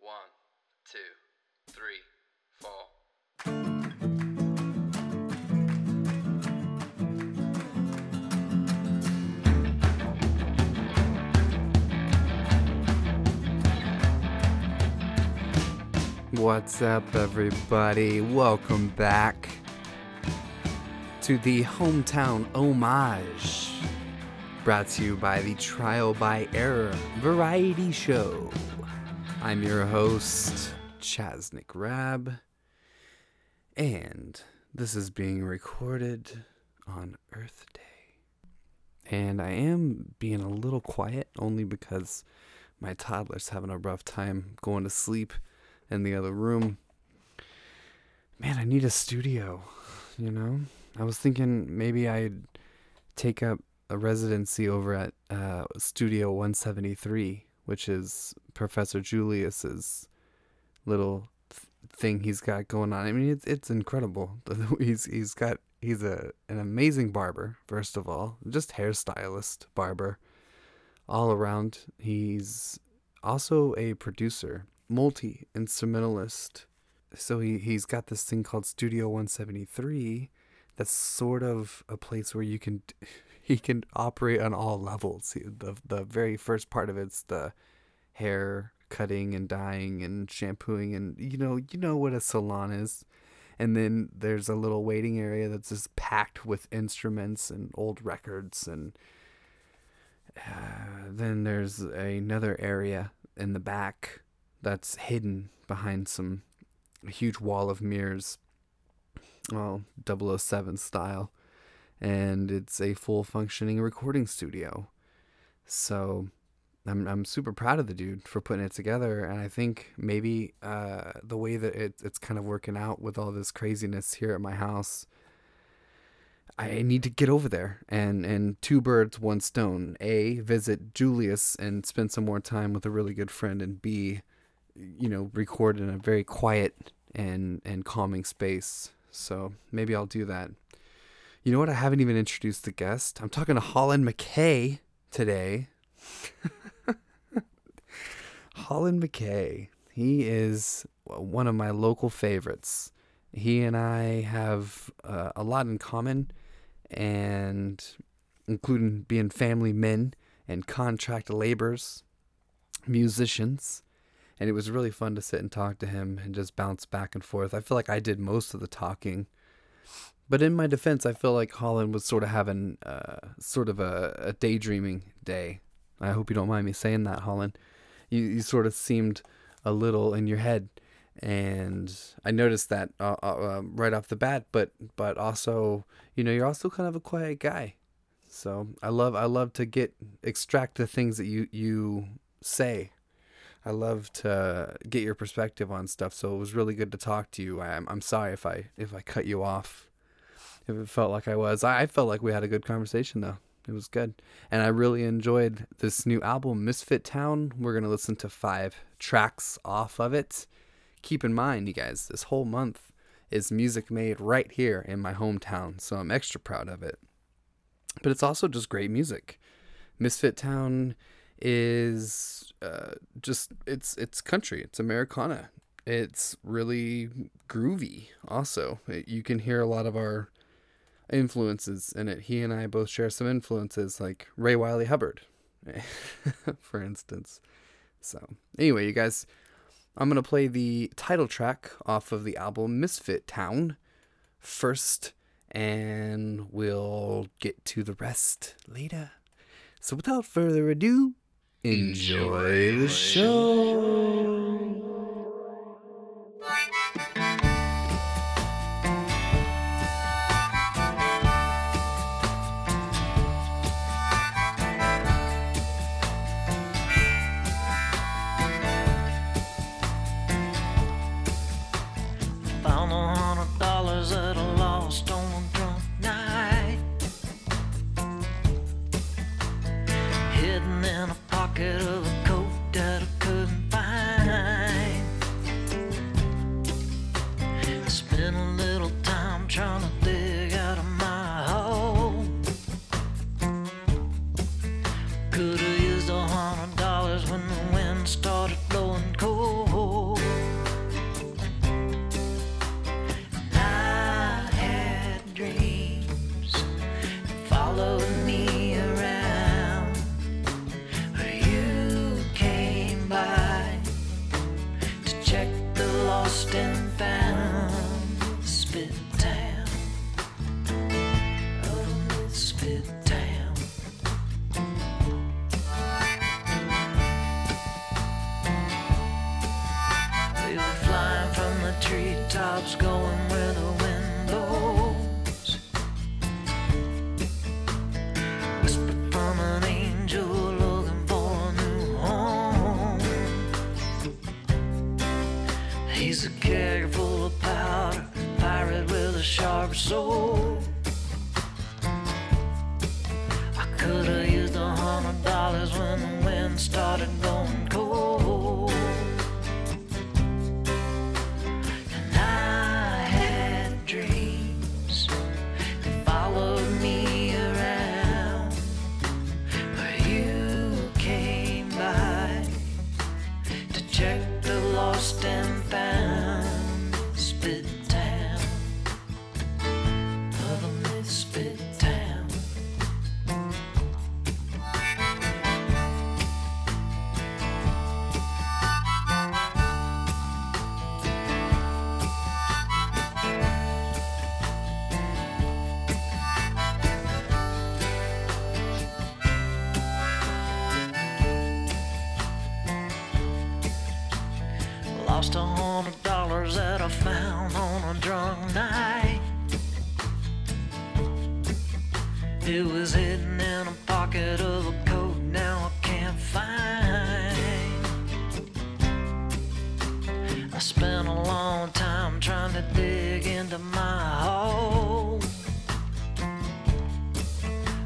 One, two, three, four. What's up, everybody? Welcome back to the Hometown Homage, brought to you by the Trial by Error Variety Show. I'm your host, Chasnick Rab, and this is being recorded on Earth Day. And I am being a little quiet only because my toddler's having a rough time going to sleep in the other room. Man, I need a studio, you know? I was thinking maybe I'd take up a residency over at Studio 173, which is Professor Julius's little thing he's got going on. I mean, it's incredible. He's an amazing barber, first of all, just hairstylist, barber, all around. He's also a producer, multi-instrumentalist. So he's got this thing called Studio 173 that's sort of a place where he can operate on all levels. The very first part of it's the hair cutting and dyeing and shampooing, and you know what a salon is. And then there's a little waiting area that's just packed with instruments and old records, and then there's another area in the back that's hidden behind a huge wall of mirrors, well, 007 style, and it's a full functioning recording studio. So I'm super proud of the dude for putting it together, and I think maybe the way that it's kind of working out with all this craziness here at my house, I need to get over there and two birds, one stone. A, visit Julius and spend some more time with a really good friend, and B, record in a very quiet and calming space. So maybe I'll do that. You know what? I haven't even introduced the guest. I'm talking to Hollin Mckay today. Hollin Mckay. He is one of my local favorites. He and I have a lot in common, and including being family men and contract laborers, musicians. And it was really fun to sit and talk to him and just bounce back and forth. I feel like I did most of the talking. But in my defense, I feel like Hollin was sort of having a daydreaming day. I hope you don't mind me saying that, Hollin. You sort of seemed a little in your head. And I noticed that right off the bat. But also, you're also kind of a quiet guy. So I love to extract the things that you say. I love to get your perspective on stuff, so it was really good to talk to you. I'm sorry if I cut you off, if it felt like I was. I felt like we had a good conversation, though. It was good. And I really enjoyed this new album, Misfit Town. We're going to listen to 5 tracks off of it. Keep in mind, you guys, this whole month is music made right here in my hometown, so I'm extra proud of it. But it's also just great music. Misfit Town is it's country, it's Americana, it's really groovy. Also, you can hear a lot of our influences in it. He and I both share some influences, like Ray Wiley Hubbard, for instance. So anyway, you guys, I'm gonna play the title track off of the album Misfit Town first, and we'll get to the rest later. So without further ado, enjoy the show. Found $100 that I lost on a drunk night, hidden in a pocket of a coat that I couldn't find. treetops going where the wind blows. Whisper from an angel looking for a new home. He's a keg full of powder, pirate with a sharp soul. I could've used $100 when the wind started going cold. And I had dreams that followed me around, where you came by to check the lost and found. Misfit Town, of a misfit town. Lost $100 that I found on a drunk night. It was hidden in a pocket of a coat now I can't find. I spent a long time trying to dig into my hole.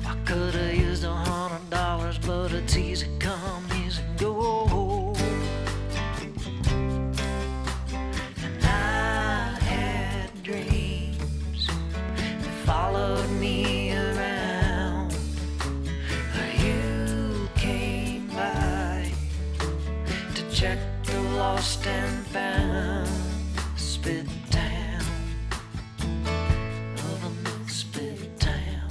I could've used $100, but it's easy come, easy go. Followed me around, where you came by to check the lost and found. Misfit Town, of a misfit town.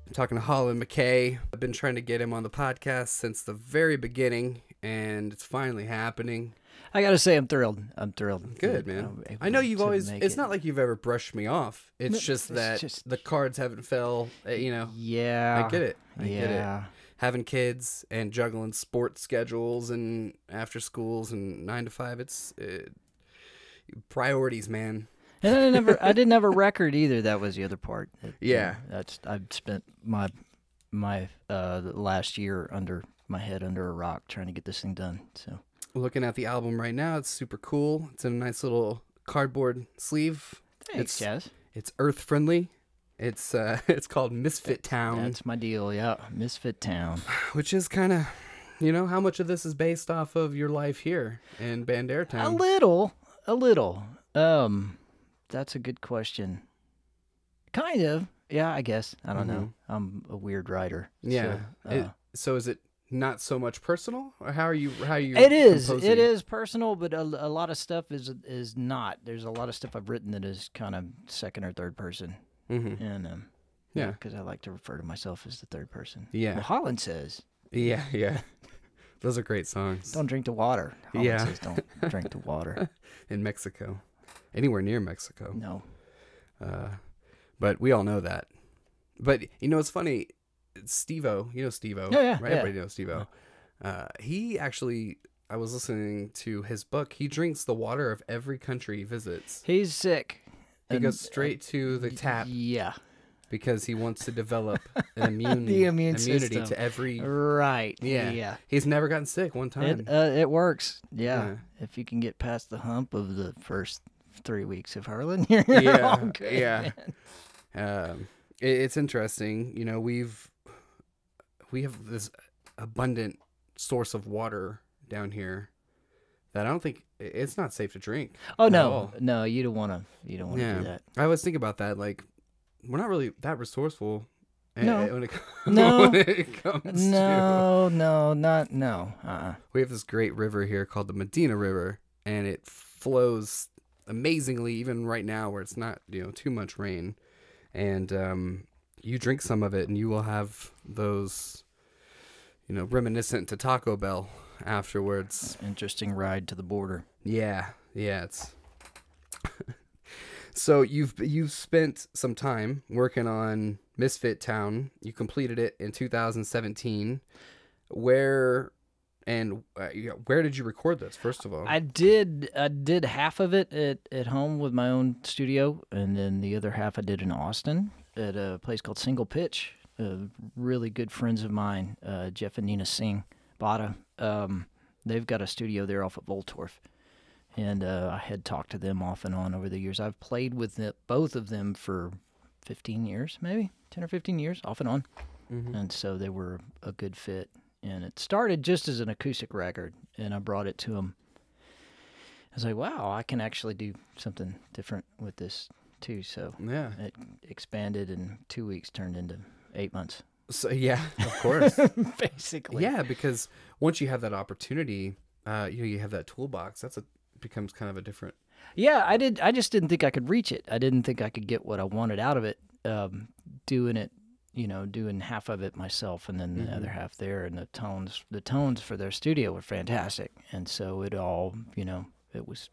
I'm talking to Hollin Mckay. I've been trying to get him on the podcast since the very beginning, and it's finally happening. I gotta say, I'm thrilled. I'm thrilled. Good, that man. I'm able I know you've to always, make it's it. not like you've ever brushed me off. It's No, just it's that just- the cards haven't fell, you know. Yeah. I get it. I get it. Yeah. Having kids and juggling sports schedules and after schools and 9 to 5, it's priorities, man. And I didn't have a record either. That was the other part. Yeah. I've spent my last year under my head under a rock trying to get this thing done. So Looking at the album right now, it's super cool. It's in a nice little cardboard sleeve. thanks, Chaz. It's earth friendly. It's it's called Misfit Town, That's my deal. Yeah, Misfit Town. which is kind of, you know, how much of this is based off of your life here in Bandera A Town? little. That's a good question. Kind of. Yeah, I guess. I don't know. I'm a weird writer. Yeah. So, So is it not so much personal, or how are you? It is. composing? It is personal, but a lot of stuff is not. There's a lot of stuff I've written that is kind of second or third person, Mm-hmm. and Yeah. because I like to refer to myself as the third person. Yeah. Well, Hollin says, Yeah. Those are great songs. "Don't drink the water." Hollin Yeah. says, "Don't drink the water." In Mexico, anywhere near Mexico. No. But we all know that. But you know, it's funny. Steve-O, you know Steve-O, Yeah, right? yeah. Everybody knows Steve-O. He actually, I was listening to his book. He drinks the water of every country he visits. He's sick. He And, goes straight to the tap Yeah. because he wants to develop an The immune immunity system. to every. Right. Yeah. Yeah. He's never gotten sick one time. It works. Yeah. Yeah. If you can get past the hump of the first 3 weeks of Harlan, you're Yeah, all good, yeah. man. It's interesting. You know, we have this abundant source of water down here that I don't think it's not safe to drink. Oh at no, all. no, you don't want to. You don't want to Yeah, do that. I always think about that. Like, we're not really that resourceful. No. When it, No. when it comes to. No. We have this great river here called the Medina River, and it flows amazingly, even right now where it's not, too much rain. And you drink some of it, and you will have those reminiscent to Taco Bell afterwards. Interesting ride to the border. Yeah, it's. So you've spent some time working on Misfit Town. You completed it in 2017. Where did you record this? First of all, I did half of it at home with my own studio, and then the other half I did in Austin at a place called Single Pitch. Really good friends of mine, Jeff and Nina Singh Bada. They've got a studio there off of Voltorf, and I had talked to them off and on over the years. I've played with both of them for 15 years, maybe 10 or 15 years, off and on, and so they were a good fit. And it started just as an acoustic record, and I brought it to them. I was like, wow, I can actually do something different with this, too. So yeah, it expanded in 2 weeks, turned into 8 months. So yeah, of course. Basically. Yeah, because once you have that opportunity, you have that toolbox. Becomes kind of a different. Yeah, I just didn't think I could reach it. I didn't think I could get what I wanted out of it, doing it. Doing half of it myself and then the other half there, and the tones for their studio were fantastic, and so it all, it was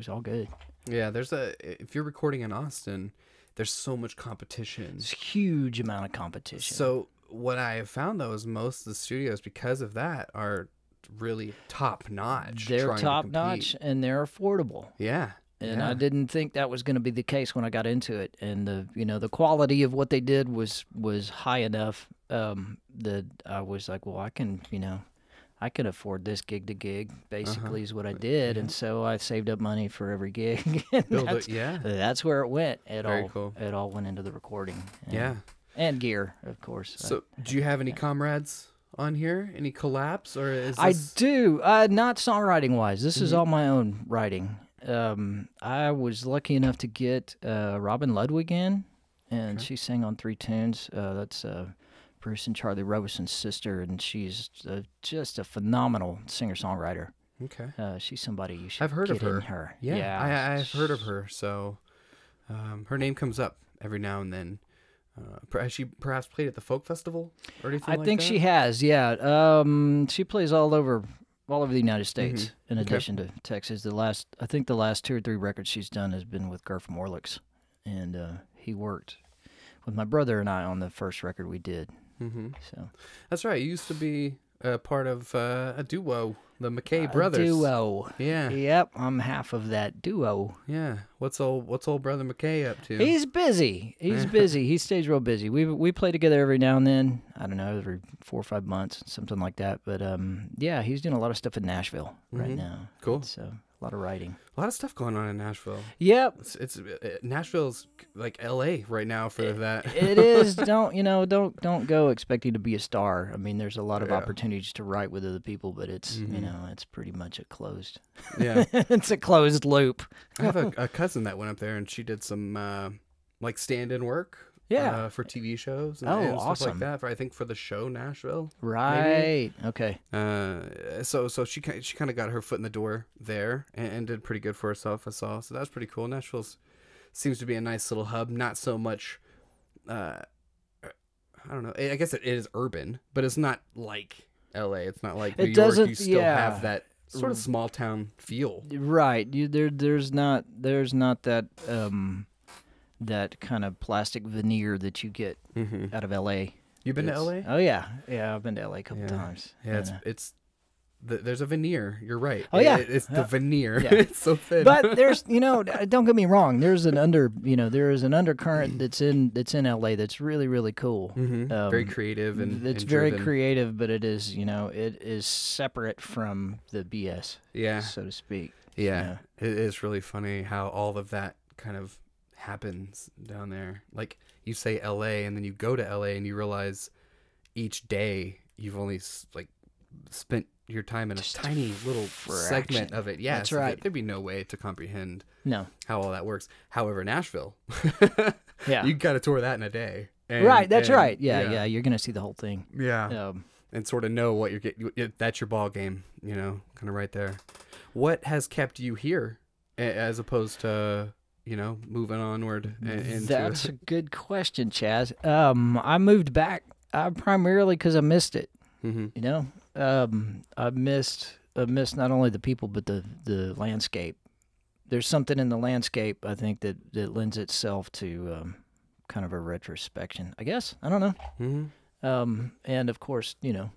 all good. Yeah, if you're recording in Austin, there's so much competition. It's a huge amount of competition. So what I have found though is most of the studios, because of that, are really top notch. They're top notch and they're affordable. Yeah. And I didn't think that was going to be the case when I got into it. And the quality of what they did was high enough that I was like, well, I can afford this gig to gig. Basically, is what I did. And so I saved up money for every gig. That's where it went. Cool. It all went into the recording. And gear, of course. So, do you have any comrades on here? Any collabs, or is this... I do. Not songwriting wise. This is all my own writing. I was lucky enough to get Robin Ludwig in, and she sang on 3 tunes. That's Bruce and Charlie Robeson's sister, and she's just a phenomenal singer-songwriter. Okay. She's somebody you should I've heard get of her. in her. Yeah, I've heard of her, so her name comes up every now and then. Has she perhaps played at the folk festival or anything like that? I think she has, yeah. She plays all over the United States, in addition to Texas. I think the last 2 or 3 records she's done has been with Garth Morlix, and he worked with my brother and I on the first record we did. So that's right. You used to be part of a duo, the Mckay brothers. A duo. Yeah. Yep. I'm half of that duo. Yeah. What's old brother Mckay up to? He's busy. He's busy. He stays real busy. We play together every now and then. I don't know, every 4 or 5 months, something like that. But yeah, he's doing a lot of stuff in Nashville right now. Cool. So a lot of writing. A lot of stuff going on in Nashville. Yep. It's Nashville's like LA right now for that. It is. Don't go expecting to be a star. I mean, there's a lot of opportunities to write with other people, but it's it's pretty much a closed. Yeah. It's a closed loop. I have a cousin that went up there, and she did some like stand-in work. Yeah. For TV shows and, and stuff awesome. like that. I think for the show Nashville. Right. Maybe. Okay. So she kind of got her foot in the door there and did pretty good for herself, I saw. So that's pretty cool. Nashville seems to be a nice little hub. Not so much. I don't know. I guess it is urban, but it's not like LA. It's not like New York. You still have that sort of small town feel. Right. There's not that that kind of plastic veneer that you get out of LA. You've been to LA? Oh yeah, I've been to LA a couple times. Yeah, it's there's a veneer. You're right. Oh yeah, it's the veneer. Yeah. It's so thin. But there's don't get me wrong. There's an there is an undercurrent that's in LA that's really really cool. Very creative and it's very creative, but it is it is separate from the BS. Yeah, so to speak. Yeah, it is really funny how all of that kind of happens down there. Like you say LA and then you go to LA and you realize each day you've only spent your time in a tiny little segment of it. Yeah, that's right. There'd be no way to comprehend how all that works. However, Nashville, you got to tour that in a day. Right, that's right. Yeah, you're gonna see the whole thing. Yeah, and sort of know what you're getting. That's your ball game, kind of right there. What has kept you here as opposed to moving onward? That's a good question, Chaz. I moved back primarily because I missed it. Mm-hmm. You know, I've missed not only the people but the landscape. There's something in the landscape, I think, that lends itself to kind of a retrospection, I guess. I don't know. Mm-hmm. And of course, you know,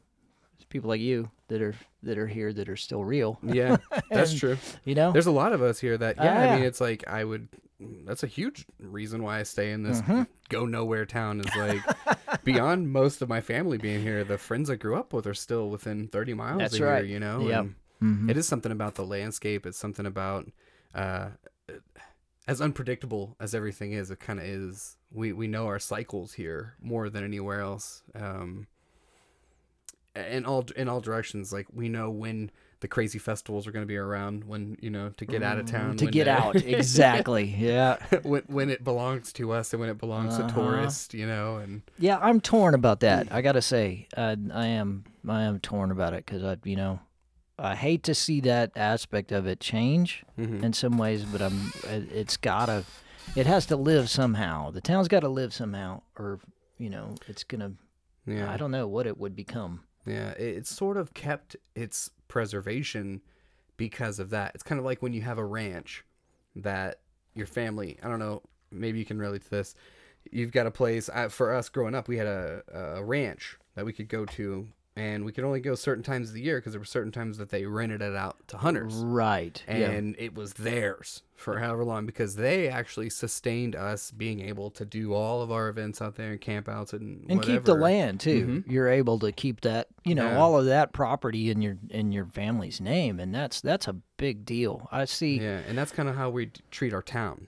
there's people like you that are here that are still real. Yeah, that's And, true. You know, There's a lot of us here that, I yeah. mean, it's like that's a huge reason why I stay in this go nowhere town is like beyond most of my family being here, the friends I grew up with are still within 30 miles That's of here, right. you know? Yep. And it is something about the landscape. It's something about, as unpredictable as everything is, it kind of is. We know our cycles here more than anywhere else. In all directions, like we know when the crazy festivals are going to be around, when, you know, to get out of town, to get out. Exactly. Yeah. when it belongs to us and when it belongs to tourists, you know. And yeah, I'm torn about that. I gotta say, I am torn about it because I hate to see that aspect of it change in some ways, but it has to live somehow. The town's got to live somehow, or you know, it's gonna. yeah, I don't know what it would become. yeah, it's sort of kept its preservation because of that. It's kind of like when you have a ranch that your family, I don't know, maybe you can relate to this. You've got a place, for us growing up, we had a ranch that we could go to, and we could only go certain times of the year because there were certain times that they rented it out to hunters. Right. And it was theirs for however long because they actually sustained us being able to do all of our events out there and campouts and whatever. keep the land too. You're able to keep that, all of that property in your family's name, and that's a big deal. I see. Yeah, and that's kind of how we treat our town.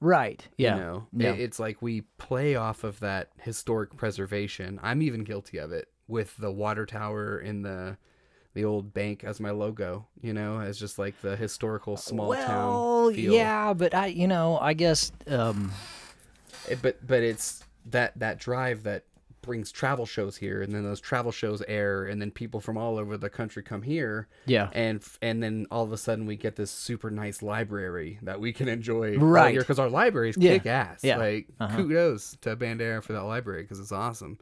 Right. Yeah. You know, Yeah. it's like we play off of that historic preservation. I'm even guilty of it with the water tower and the old bank as my logo, you know, as just like the historical small town feel. Yeah, but I guess But it's that drive that brings travel shows here, and then those travel shows air, and then people from all over the country come here. Yeah. And then all of a sudden we get this super nice library that we can enjoy Right. here because our library's Yeah. kick ass. Yeah. Like kudos to Bandera for that library because it's awesome.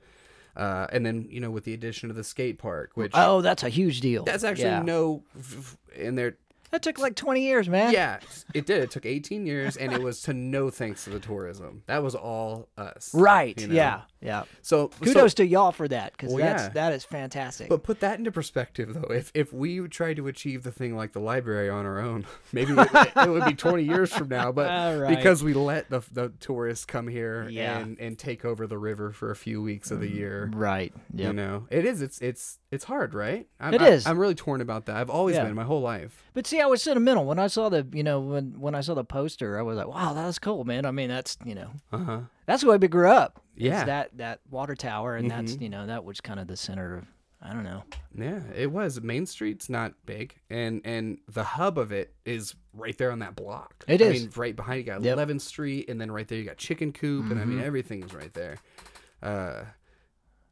And then, you know, with the addition of the skate park, which that's a huge deal. that's actually in there. That took like 20 years, man. Yeah, it did. It took 18 years, and it was to no thanks to the tourism. That was all us. Right. you know? Yeah. Yeah. So Kudos to y'all for that, because yeah. that is fantastic. But put that into perspective, though. If we tried to achieve the thing like the library on our own, maybe it would be 20 years from now. But Right. because we let the tourists come here Yeah. and take over the river for a few weeks of the year, right. Yep. you know, it is. It's hard, right? It is. I'm really torn about that. I've always Yeah. been my whole life. But see, I was sentimental when I saw when I saw the poster. I was like, wow, that's cool, man. I mean, that's that's where we grew up. Yeah. Is that water tower, and that's that was kind of the center of, I don't know. Yeah, it was. Main Street's not big, and the hub of it is right there on that block. It I is. mean, right behind you got Yep. 11th Street, and then right there you got Chicken Coop, and I mean everything's right there. The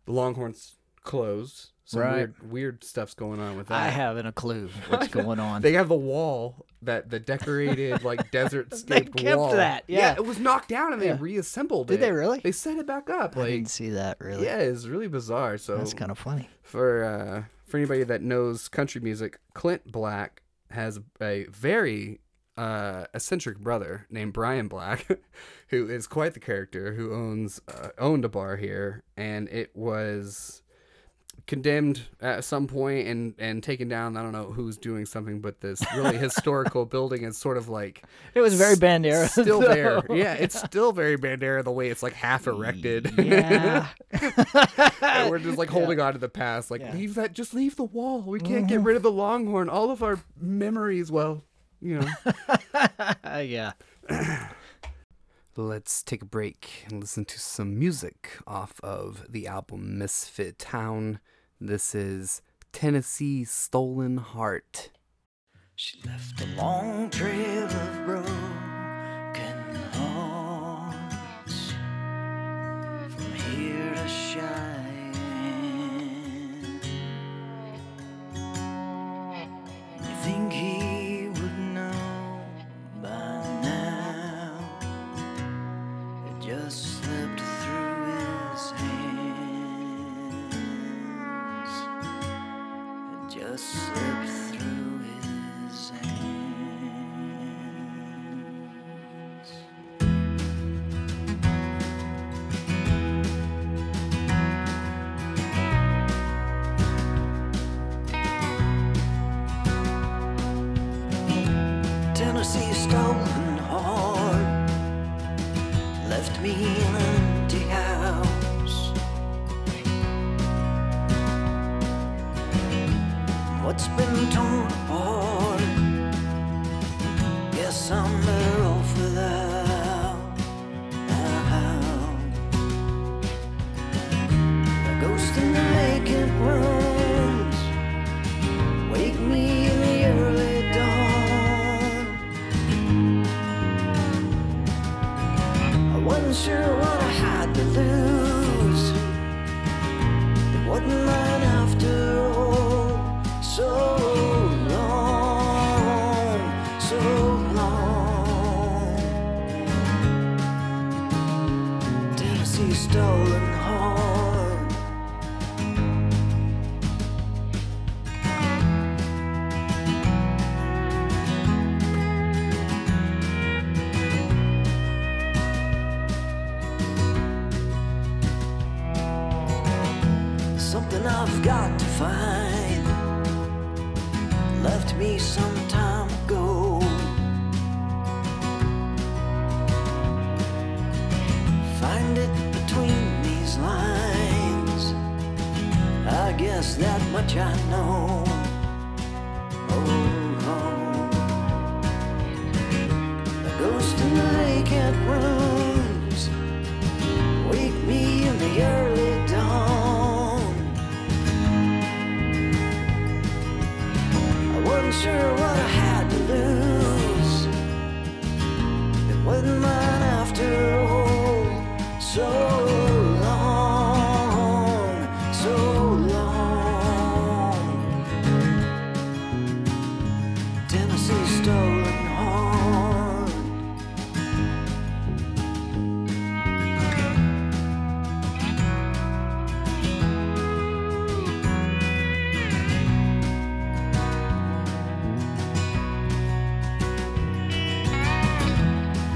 Longhorn's closed. Some Right. weird stuff's going on with that. I haven't a clue what's going on. They have the wall, the decorated like desert-scaped They kept wall. that, yeah. It was knocked down and they Yeah. reassembled Did it. they really? They set it back up. I Like, didn't see that really. yeah, it's really bizarre. So That's kind of funny. for anybody that knows country music, Clint Black has a very eccentric brother named Brian Black, who is quite the character, who owned a bar here, and it was condemned at some point and taken down. I don't know who's doing something, but this really historical building is sort of like It was very Bandera. still though. there. Yeah, it's still very Bandera the way it's like half erected. Yeah. And we're just like holding on to the past, like just leave the wall. We can't get rid of the Longhorn. All of our memories, well, you know. Yeah. Let's take a break and listen to some music off of the album Misfit Town. This is Tennessee Stolen Heart. She left a long trail of broken hearts from here to Cheyenne. You think he would know by now? It just slipped through his hands. a slip through his hands. Tennessee stolen heart left me in an empty house. What's been torn apart, guess I'm better off without. A ghost in the vacant rooms wake me in the early dawn. I wasn't sure what I had to lose. It wasn't mine after all. So long, so long. Tennessee stolen heart. Something I've got to find left me some time ago. Find it between these lines, I guess that much I know. A ghost in the vacant rooms wake me in the early dawn. Wasn't sure what I had to lose. It wasn't mine after all. So long, so long. Tennessee stolen heart.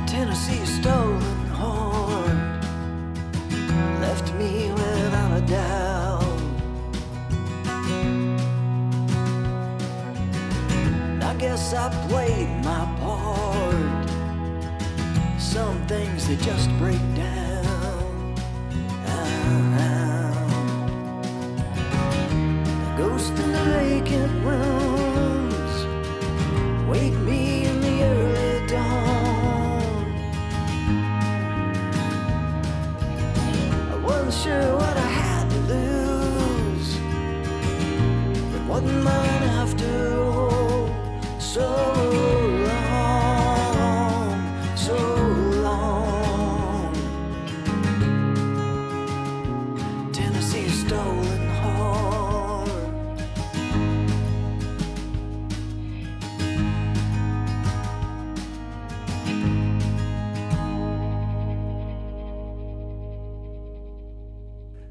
Tennessee stolen heart left me without a doubt. And I guess I played my part. Some things they just break down. A ghost in the vacant rooms wake me in the early dawn. I wasn't sure what I had to lose. It wasn't mine after all. So long, so long. Tennessee stolen heart.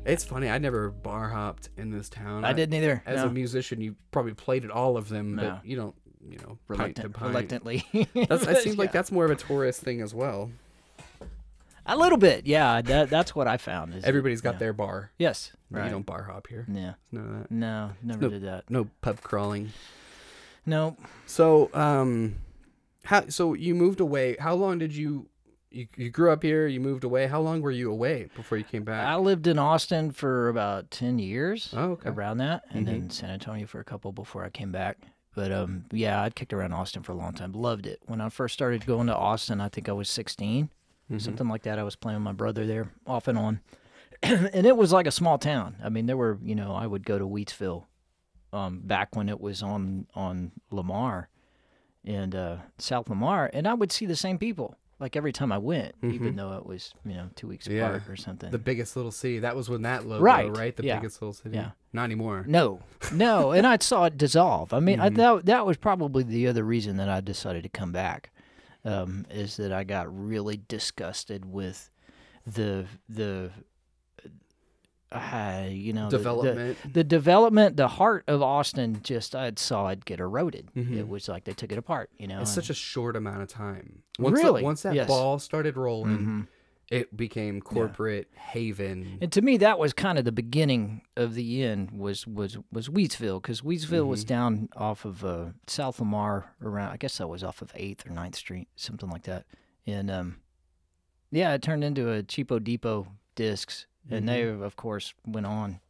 It's funny. I never bar hopped in this town. I didn't either. As no. a musician, you probably played at all of them, No. but you don't, pint to pint. Reluctantly. It seems like Yeah. that's more of a tourist thing as well. A little bit, yeah. That's what I found. Is Everybody's got yeah. their bar. Yes. But Right. You don't bar hop here. Yeah. None of that. No, never No- did that. No pub crawling. No. So, so you moved away. How long did you grew up here? You moved away. How long were you away before you came back? I lived in Austin for about 10 years. Oh, okay. Around that, and then San Antonio for a couple before I came back. But yeah, I'd kicked around Austin for a long time. Loved it. When I first started going to Austin, I think I was 16, something like that. I was playing with my brother there off and on, and it was like a small town. I mean, there were, I would go to Wheatsville, back when it was on Lamar, and South Lamar, and I would see the same people. Like every time I went, even though it was, 2 weeks apart or something. The biggest little city. That was when that logo, Right. The Yeah. biggest little city. Yeah. Not anymore. No, and I saw it dissolve. I mean, that was probably the other reason that I decided to come back, is that I got really disgusted with the you know, Development. the development, the heart of Austin, just I saw it get eroded. It was like they took it apart, you know. It's such a short amount of time. Really? Once that Yes. ball started rolling, it became corporate haven. And to me, that was kind of the beginning of the end. Was Wheatsville, because Wheatsville was down off of South Lamar, around. I guess that was off of 8th or 9th Street, something like that. And yeah, it turned into a Cheapo Depot discs, and they of course went on.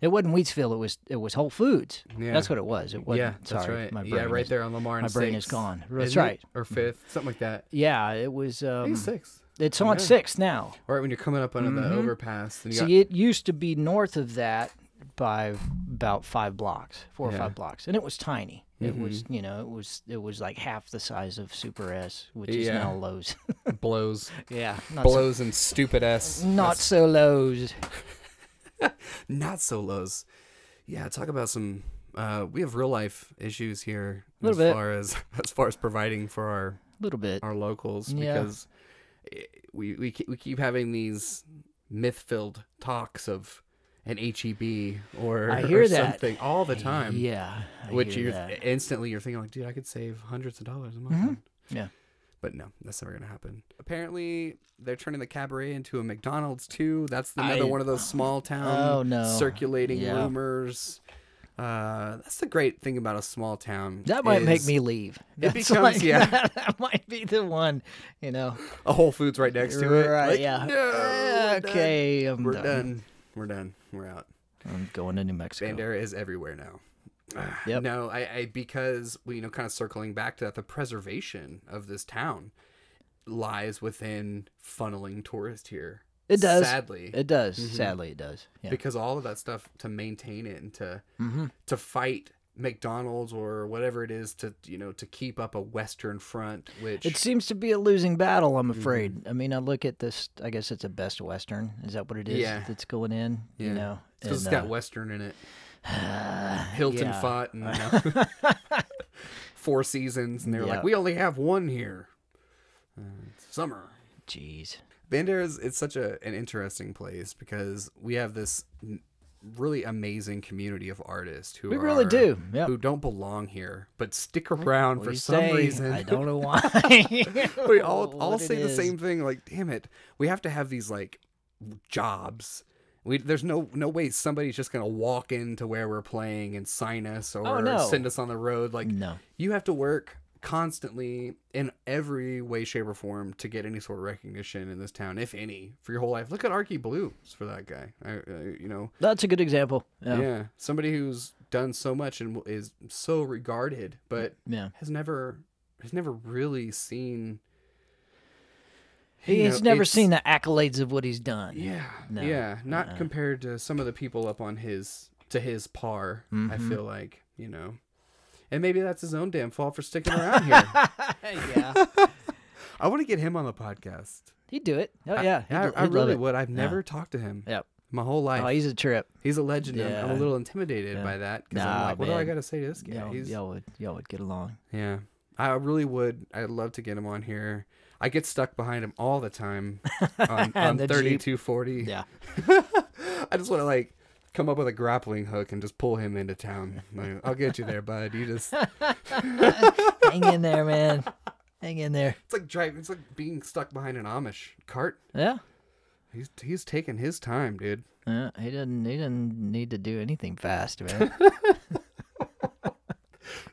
It wasn't Wheatsville. It was Whole Foods. Yeah. That's what it was. It wasn't. Yeah, that's sorry, right. My brain Yeah, right is, there on Lamar and My brain 6th. is gone. That's Isn't it? right. Or 5th, something like that. Yeah, it was. I think it's 6th. It's on 6th now. Right when you're coming up under the overpass. And you See, it used to be north of that by about 5 blocks, 4 or Yeah. 5 blocks, and it was tiny. It was, you know, it was like half the size of Super S, which is now Lowe's. blows. Yeah, Blows and stupid S. not so Lowe's. Not so lows. Yeah, talk about some. We have real life issues here Little as bit. far as providing for A little bit. our locals Yeah. because we keep having these myth filled talks of an HEB or I hear or that something all the time. Yeah, I which hear you're that. instantly you're thinking like, dude, I could save hundreds of dollars a month. Yeah. But no, that's never gonna happen. Apparently, they're turning the cabaret into a McDonald's too. That's another one of those small town circulating rumors. That's the great thing about a small town. That might make is me leave. It That's becomes that might be the one, you know. a Whole Foods right next to it. Right? Like, Yeah. no, we're Okay, done. I'm We're done. done. We're done. We're out. I'm going to New Mexico. Bandera is everywhere now. Yep. No, I because we kind of circling back to that, the preservation of this town lies within funneling tourists here. It does. Sadly. It does. Sadly, it does. Yeah. Because all of that stuff to maintain it and to fight McDonald's or whatever it is to to keep up a Western front, which It seems to be a losing battle, I'm afraid. I mean, I look at this. I guess it's a Best Western. Is that what it is? Yeah. That's going in. Yeah. You know, it's and, got Western in it. Hilton yeah. fought and Four Seasons, and they were Yeah. like, we only have one here. It's summer. Jeez. Bandera it's such an interesting place because we have this really amazing community of artists who We really do. Yep. who don't belong here but stick around What for do you some say? reason. I don't know why. We all What it say the is. same thing. Like, damn it, we have to have these like jobs. There's no way somebody's just gonna walk into where we're playing and sign us or no. send us on the road. Like, No. you have to work constantly in every way, shape, or form to get any sort of recognition in this town, if any, for your whole life. Look at Archie Blues for that guy. That's a good example. Yeah, somebody who's done so much and is so regarded, but Yeah. has never really seen. He's never seen the accolades of what he's done. Yeah, No. yeah, not compared to some of the people up on his par. I feel like and maybe that's his own damn fault for sticking around here. Yeah. I want to get him on the podcast. He'd do it. Oh, yeah. I He'd love really it. would. I've never talked to him. Yep. My whole life. Oh, he's a trip. He's a legend. Yeah. I'm a little intimidated by that because I'm Nah, like, what do I man. got to say to this guy? Y'all would get along. Yeah, I really would. I'd love to get him on here. I get stuck behind him all the time on The 3240. Yeah. I just want to come up with a grappling hook and just pull him into town. Like, I'll get you there, bud. You just Hang in there, man. Hang in there. it's like driving. It's like being stuck behind an Amish cart. Yeah. He's taking his time, dude. He doesn't need to do anything fast, man.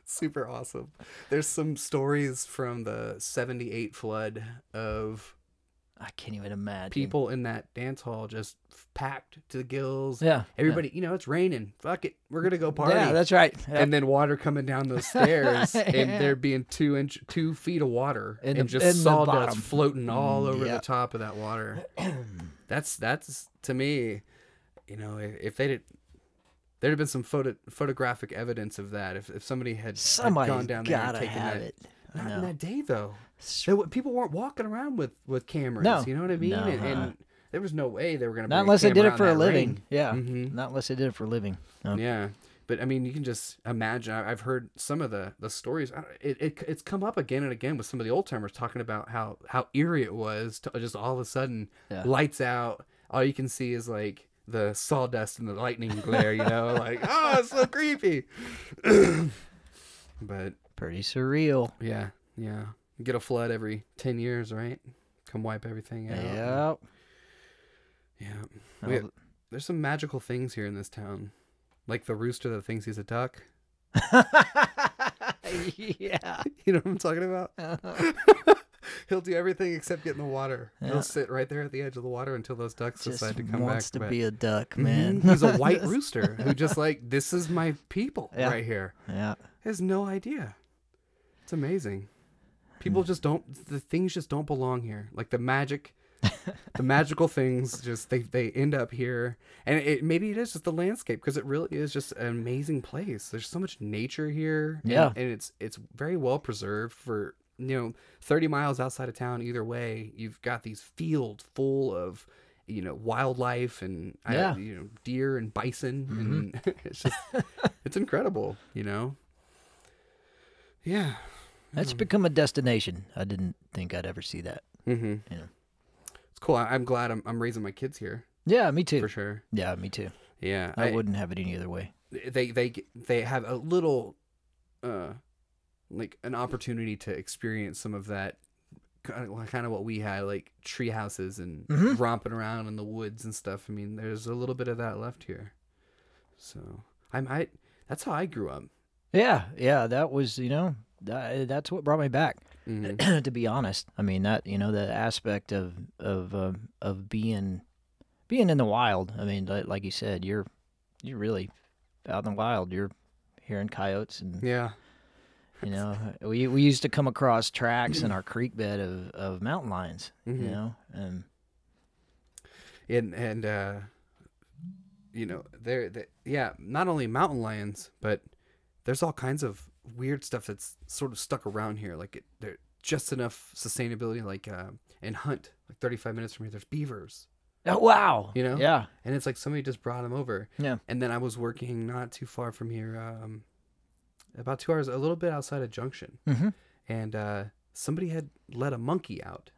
Super awesome. There's some stories from the 78 flood of I can't even imagine. people in that dance hall just packed to the gills. Yeah. Everybody, it's raining. Fuck it. We're going to go party. Yeah, that's right. Yep. And then water coming down those stairs and there being 2 feet of water In and the just sawdust bottom. floating all over the Yep. top of that water. That's to me, if there'd have been some photographic evidence of that. If somebody had Somebody's gone down there and gotta taken have that. it. I Not in know. that day though. People weren't walking around with cameras. No. You know what I mean? No, and there was no way they were going to. Not unless they did it for a living. Yeah. Not unless they did it for a living. No. Yeah. But I mean, you can just imagine. I've heard some of the stories. It's come up again and again with some of the old timers talking about how eerie it was to just all of a sudden lights out. All you can see is the sawdust and the lightning glare, you know, like, oh, it's so creepy. But Pretty surreal. yeah, yeah. Get a flood every 10 years, right? Come wipe everything out. Yep. Yeah. There's some magical things here in this town. Like the rooster that thinks he's a duck. Yeah. You know what I'm talking about? He'll do everything except get in the water. Yeah. He'll sit right there at the edge of the water until those ducks decide to come back. Wants to But be a duck, man. He's a white rooster who just like, this is my people right here. Yeah. He has no idea. It's amazing. People just don't, the things just don't belong here. Like the magical things just, they end up here. And maybe it is just the landscape, because it really is just an amazing place. There's so much nature here. Yeah. And it's very well preserved for, 30 miles outside of town. Either way, you've got these fields full of, wildlife and, deer and bison. And it's just, it's incredible, Yeah. That's become a destination. I didn't think I'd ever see that. Mm-hmm. It's cool. I'm glad I'm raising my kids here. Yeah, me too. For sure. Yeah, me too. Yeah. I wouldn't have it any other way. They have a little, like an opportunity to experience some of that kind of what we had, like tree houses and romping around in the woods and stuff. I mean, there's a little bit of that left here. So that's how I grew up. Yeah, that was, that's what brought me back. Mm-hmm. To be honest, I mean that the aspect of being in the wild. I mean, like you said, you're really out in the wild. You're hearing coyotes and yeah. We used to come across tracks in our creek bed of mountain lions. And they're not only mountain lions, but there's all kinds of weird stuff that's sort of stuck around here. Like they're just enough sustainability, like in Hunt, like 35 minutes from here, there's beavers. Oh, wow. Yeah. And it's like somebody just brought them over. Yeah. And then I was working not too far from here, about 2 hours, a little bit outside of Junction. Mm-hmm. And somebody had let a monkey out.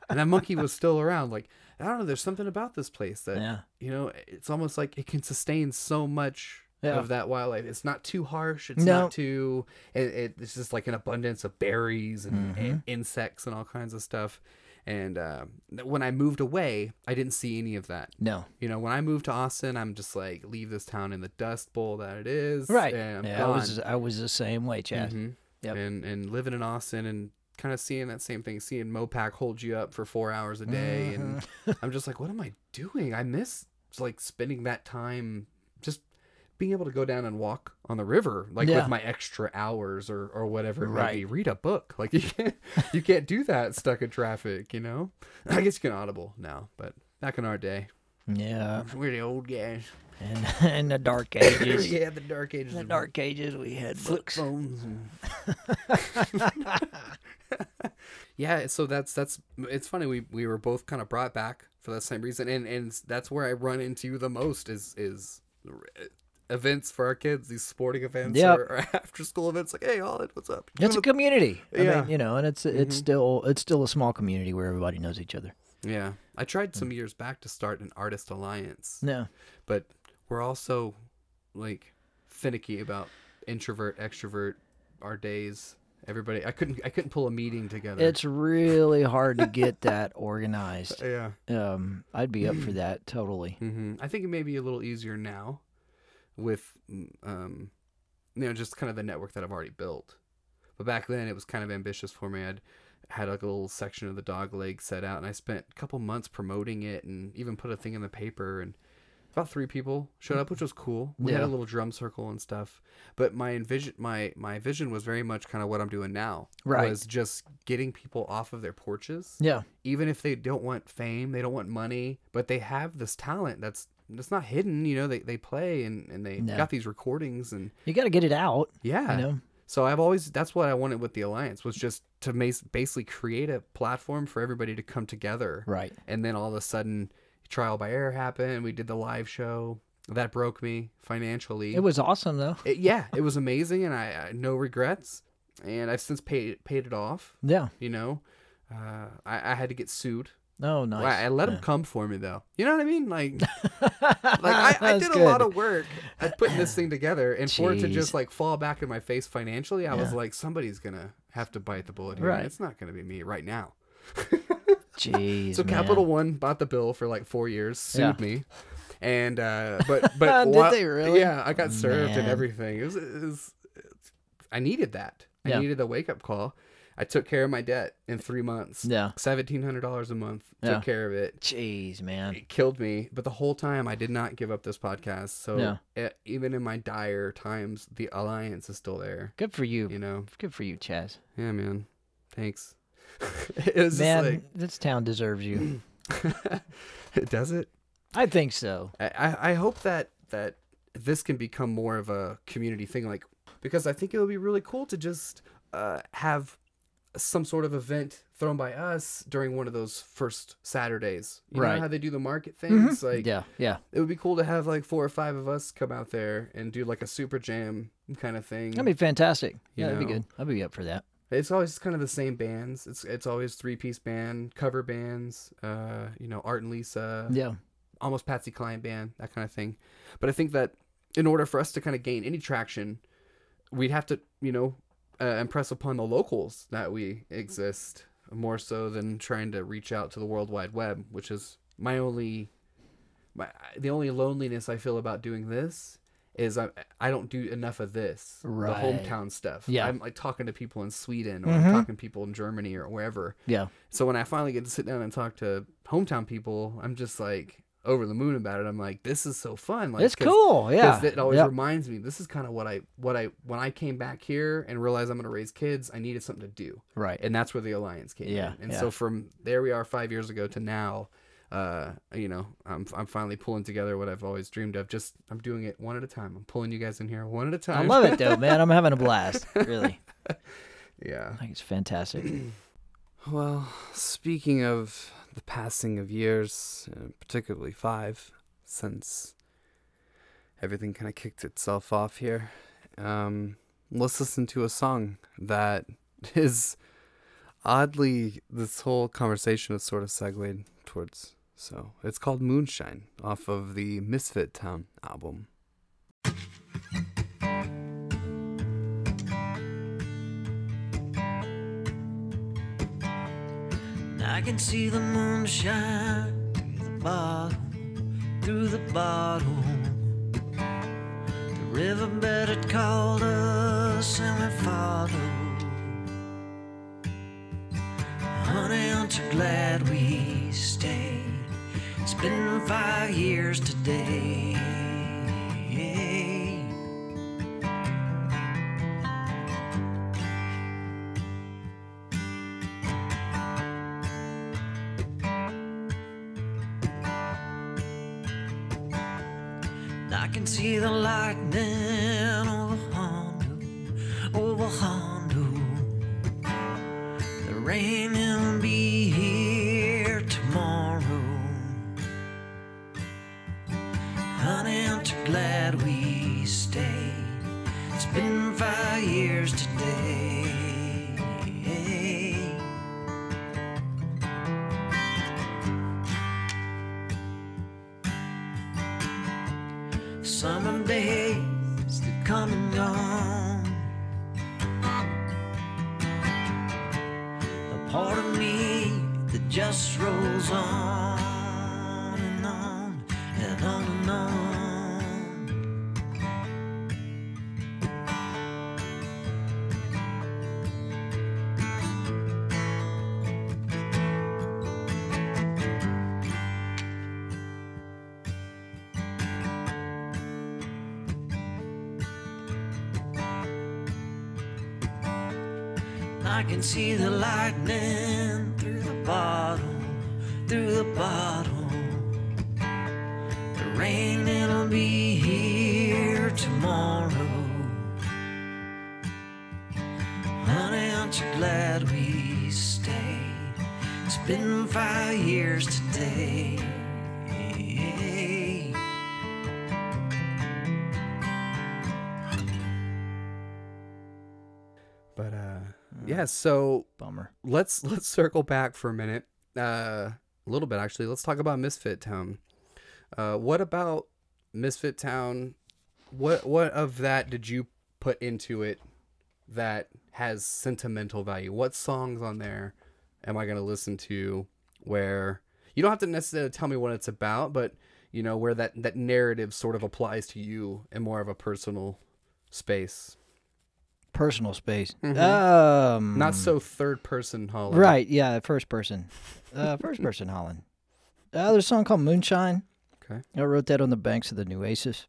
And that monkey was still around. Like, I don't know, there's something about this place that, it's almost like it can sustain so much of that wildlife. It's not too harsh. It's not too, it's just like an abundance of berries and insects and all kinds of stuff. And when I moved away, I didn't see any of that. No. When I moved to Austin, I'm just like, leave this town in the dust bowl that it is. Right. And I was the same way, Chad. Mm-hmm. Yep. And living in Austin and kind of seeing that same thing, seeing Mopac hold you up for 4 hours a day. And I'm just like, what am I doing? I miss like spending that time just being able to go down and walk on the river, like with my extra hours or whatever it might be. Read a book. Like you can't do that stuck in traffic, I guess you can Audible now, but back in our day. Yeah. We're the old guys. And in the dark ages. Yeah, the dark ages. In the dark ages, we had flip books. phones. Yeah, so that's it's funny. We were both kind of brought back for that same reason, and that's where I run into the most is events for our kids, these sporting events or after school events. Like, hey, Hollin, what's up? It's a community. Yeah. I mean, and it's still a small community where everybody knows each other. Yeah, I tried some years back to start an artist alliance. Yeah, but we're also like finicky about introvert, extrovert, our days. Everybody, I couldn't pull a meeting together. It's really hard to get that organized. Yeah. I'd be up for that totally. Mm-hmm. I think it may be a little easier now with, just kind of the network that I've already built. But back then it was kind of ambitious for me. I'd had like a little section of the dog leg set out, and I spent a couple months promoting it and even put a thing in the paper, and about 3 people showed up, which was cool. We had a little drum circle and stuff. But my vision was very much kind of what I'm doing now. Right. Was just getting people off of their porches. Yeah. Even if they don't want fame, they don't want money, but they have this talent that's not hidden. They play and they got these recordings, and you got to get it out. Yeah. So that's what I wanted with the Alliance, was just to basically create a platform for everybody to come together. Right. And then all of a sudden, trial by error happened. We did the live show. That broke me financially. It was awesome though. It was amazing, and I no regrets. And I've since paid it off. Yeah. I had to get sued Oh, nice. Well, I let him Yeah. come for me though. You know what I mean? Like I That's did a lot good. of work at putting this thing together, and for it to Jeez. just like fall back in my face financially, I was Yeah. like, somebody's gonna have to bite the bullet here. Right. And it's not gonna be me right now. Jeez, So man. Capital One bought the bill for like 4 years, sued Yeah. me, and but Did they really? Yeah, I got served and Man. everything. It was I needed that. I Yeah. needed a wake up call. I took care of my debt in 3 months. Yeah. $1,700 a month. Yeah. Took care of it. Jeez, man. It killed me, but the whole time I did not give up this podcast. So Yeah. even in my dire times, the alliance is still there. Good for you. You know? Good for you, Chaz. Yeah, man. Thanks. It was Man, just this town deserves you. like, does it? I think so. I hope that this can become more of a community thing, like, because I think it would be really cool to just have some sort of event thrown by us during one of those first Saturdays. You know Right. how they do the market things? Like, Yeah, yeah. it would be cool to have like 4 or 5 of us come out there and do like a super jam kind of thing. That'd be fantastic. You Yeah, that'd be know. good. I'd be up for that. It's always kind of the same bands. It's always 3-piece band, cover bands, Art and Lisa, Yeah. almost Patsy Cline band, that kind of thing. But I think that in order for us to kind of gain any traction, we'd have to, impress upon the locals that we exist more so than trying to reach out to the World Wide Web, which is the only loneliness I feel about doing this is I don't do enough of this, Right. the hometown stuff. Yeah. I'm like talking to people in Sweden or I'm talking to people in Germany or wherever. Yeah. So when I finally get to sit down and talk to hometown people, I'm just like over the moon about it. I'm like, this is so fun. Like, It's cool. Yeah. it always Yep. reminds me, this is kind of what I when I came back here and realized I'm going to raise kids, I needed something to do. Right. And that's where the Alliance came Yeah, in. And yeah. so from there we are 5 years ago to now, I'm finally pulling together what I've always dreamed of. Just, I'm doing it one at a time. I'm pulling you guys in here one at a I time. love it, though, man. I'm having a blast. Really. Yeah. I think it's fantastic. Well, speaking of the passing of years, particularly 5, since everything kind of kicked itself off here, let's listen to a song that is oddly, this whole conversation is sort of segued towards. So it's called Moonshine off of the Misfit Town album. I can see the moonshine through the bottle. The riverbed had called us and we followed. Honey, aren't you glad we stayed? It's been 5 years today. I can see the lightning over Hondo. The rain will be here tomorrow. Honey, aren't you glad we stayed? It's been 5 years today. Summer days that come and gone. A part of me that just rolls on and on and on and on. I can see the lightning through the bottle. The rain, it'll be here tomorrow. Honey, aren't you glad we stayed? It's been 5 years today. But yeah, so Bummer. let's circle back for a minute. A little bit, actually. Let's talk about Misfit Town. What about Misfit Town? What of that did you put into it that has sentimental value? What songs on there am I going to listen to where you don't have to necessarily tell me what it's about, but you know, where that narrative sort of applies to you in more of a personal space? Personal space. Not so third person Hollin. Right, yeah, first person. First person Hollin. There's a song called Moonshine. Okay. I wrote that on the banks of the New Oasis.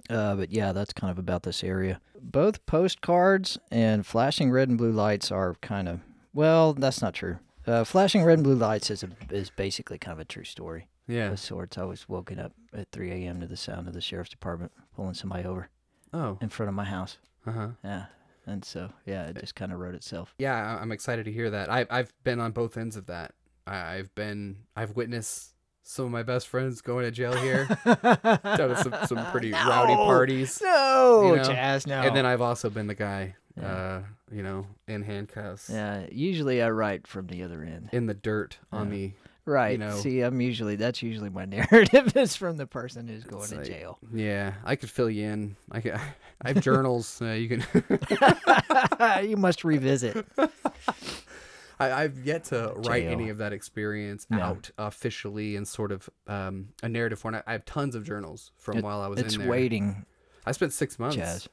But yeah, that's kind of about this area. Both Postcards and Flashing Red and Blue Lights are kind of, well, that's not true. Flashing Red and Blue Lights is basically kind of a true story. Yeah. Of sorts. I was woken up at 3 a.m. to the sound of the sheriff's department pulling somebody over Oh. in front of my house. Uh-huh. Yeah. And so, yeah, it just kind of wrote itself. Yeah, I'm excited to hear that. I've been on both ends of that. I've witnessed some of my best friends going to jail here. Done to some pretty rowdy parties. No, you know? Jazz, no. And then I've also been the guy, in handcuffs. Yeah, usually I write from the other end. In the dirt on the... Right. You know, see, that's usually my narrative is from the person who's going to jail. Yeah, I could fill you in. I have journals. You can. You must revisit. I've yet to write Jail. any of that experience out officially in sort of a narrative form. I have tons of journals from while I was in there. It's waiting. I spent 6 months Jazz.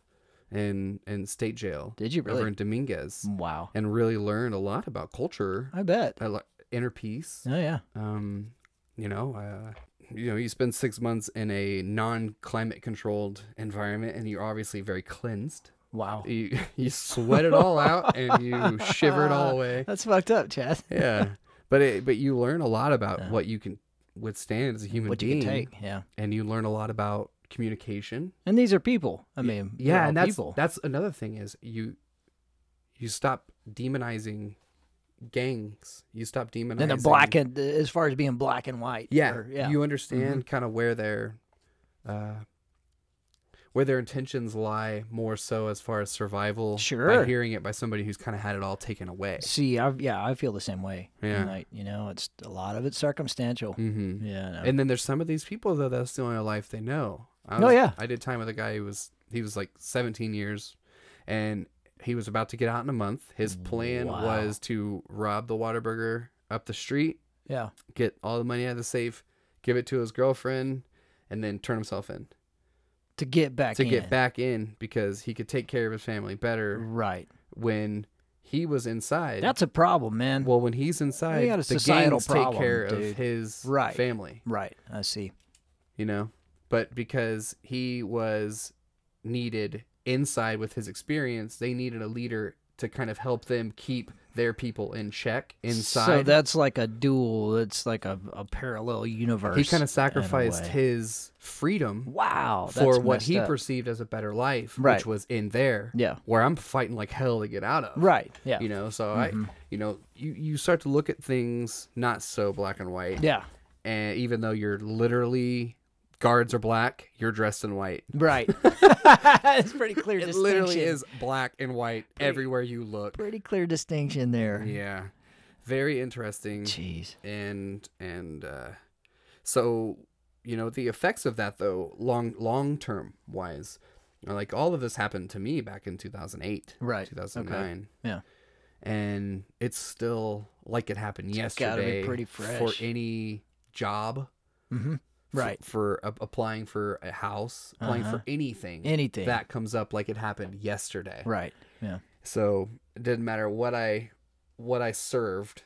in state jail. Did you really? Over in Dominguez. Wow. And really learned a lot about culture. I bet. Inner peace. Oh yeah. You spend 6 months in a non-climate controlled environment, and you're obviously very cleansed. Wow. You sweat it all out, and you shiver it all away. That's fucked up, Chad. Yeah, but you learn a lot about what you can withstand as a human being. What you can take, yeah. And you learn a lot about communication. And these are people. I mean, yeah, and people. that's another thing is you stop demonizing gangs. You stop demonizing. And the as far as being black and white. Yeah, you understand kind of where their intentions lie more so as far as survival. Sure. By hearing it by somebody who's kind of had it all taken away. See, I feel the same way. Yeah. And it's a lot of it's circumstantial. Mm-hmm. Yeah. No. And then there's some of these people though that's the only life they know. I did time with a guy who was like 17 years, and he was about to get out in a month. His plan was to rob the Whataburger up the street. Yeah. Get all the money out of the safe, give it to his girlfriend, and then turn himself in. To get back in. Because he could take care of his family better. Right. When he was inside. That's a problem, man. Well, when he's inside, got a the societal gangs problem, take care dude. of his family. Right. I see. But because he was needed inside with his experience, they needed a leader to kind of help them keep their people in check inside. So that's like a duel. It's like a parallel universe. He kind of sacrificed his freedom for what he perceived as a better life, which was in there, where I'm fighting like hell to get out of. Right, yeah. So you start to look at things not so black and white. Yeah. And even though you're literally... guards are black, you're dressed in white. Right. It's pretty clear distinction. It literally is black and white everywhere you look. Pretty clear distinction there. Yeah. Very interesting. Jeez. And so, the effects of that though, long-term wise, like all of this happened to me back in 2008. Right. 2009. Okay. Yeah. And it's still like it happened yesterday. Gotta be pretty fresh. For any job. Mm-hmm. Right. For applying for a house, applying for anything that comes up like it happened yesterday. Right. Yeah. So it didn't matter what I served.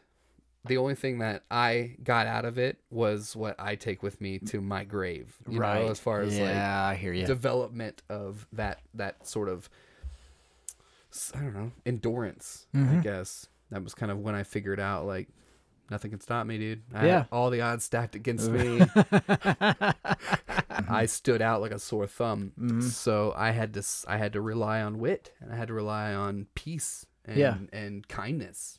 The only thing that I got out of it was what I take with me to my grave. You know, as far as I hear you. Development of that sort of, I don't know, endurance. I guess that was kind of when I figured out like, nothing can stop me, dude. I had all the odds stacked against me. I stood out like a sore thumb. So I had to rely on wit, and I had to rely on peace and kindness.